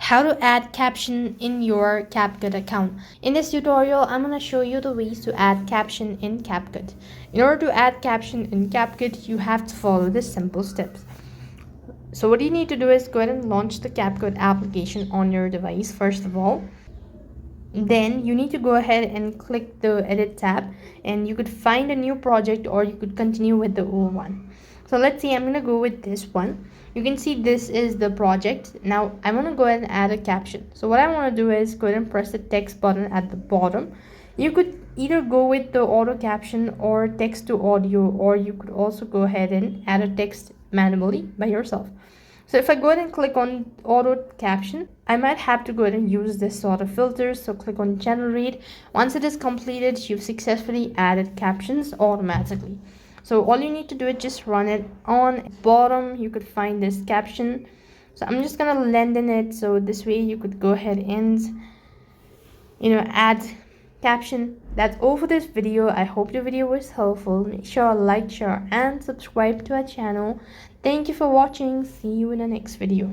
How to add caption in your Capcut account. In this tutorial, I'm going to show you the ways to add caption in Capcut. In order to add caption in Capcut, you have to follow the simple steps. So what you need to do is go ahead and launch the Capcut application on your device first of all. Then you need to go ahead and click the edit tab, and you could find a new project or you could continue with the old one. So let's see, I'm going to go with this one. You can see this is the project. Now I want to go ahead and add a caption. So what I want to do is go ahead and press the text button at the bottom. You could either go with the auto caption or text to audio, or you could also go ahead and add a text manually by yourself. So if I go ahead and click on auto caption, I might have to go ahead and use this sort of filter. So click on generate. Once it is completed, you've successfully added captions automatically. So all you need to do is just run it. On bottom, you could find this caption. So I'm just gonna lend in it. So this way you could go ahead and add caption. That's all for this video. I hope the video was helpful. Make sure to like, share and subscribe to our channel. Thank you for watching. See you in the next video.